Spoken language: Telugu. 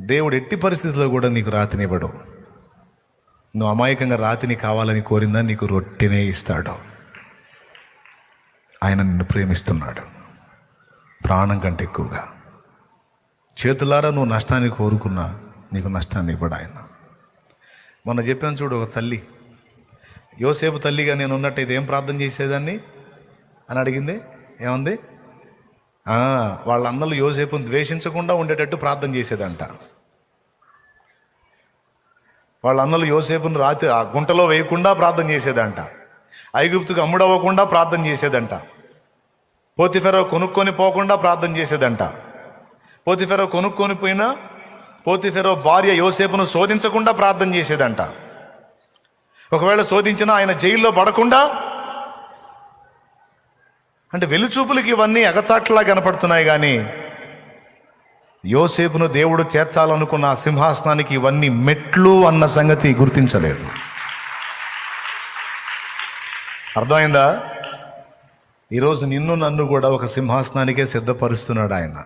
దేవుడు ఎట్టి పరిస్థితుల్లో కూడా నీకు రాతినివ్వడు. నువ్వు అమాయకంగా రాతిని కావాలని కోరిందా నీకు రొట్టెనే ఇస్తాడు. ఆయన నిన్ను ప్రేమిస్తున్నాడు ప్రాణం కంటే ఎక్కువగా. చేతులారా నువ్వు నష్టాన్ని కోరుకున్నా నీకు నష్టాన్ని ఇవ్వడు ఆయన. మొన్న చెప్పాను చూడు, ఒక తల్లి యోసేపు తల్లిగా నేను ఉన్నట్టయితే ఏం ప్రార్థన చేసేదాన్ని అని అడిగింది. ఏమంది? వాళ్ళ అన్నలు యోసేపుని ద్వేషించకుండా ఉండేటట్టు ప్రార్థన చేసేదంట. వాళ్ళ అన్నలు యోసేపుని రాత్రి ఆ గుంటలో వేయకుండా ప్రార్థన చేసేదంట. ఐగుప్తుకు అమ్ముడవ్వకుండా ప్రార్థన చేసేదంట. పోతిఫెరో కొనుక్కొని పోకుండా ప్రార్థన చేసేదంట. పోతిఫెరో కొనుక్కొని పోయినా పోతిఫెరో భార్య యోసేపును శోధించకుండా ప్రార్థన చేసేదంట. ఒకవేళ శోధించినా ఆయన జైల్లో పడకుండా. అంటే వెలుచూపులకి ఇవన్నీ అగచాట్లా కనపడుతున్నాయి, కానీ యోసేపును దేవుడు చేర్చాలనుకున్న ఆ సింహాసనానికి ఇవన్నీ మెట్లు అన్న సంగతి గుర్తించలేదు. అర్థమైందా? ఈరోజు నిన్ను నన్ను కూడా ఒక సింహాసనానికే సిద్ధపరుస్తున్నాడు ఆయన.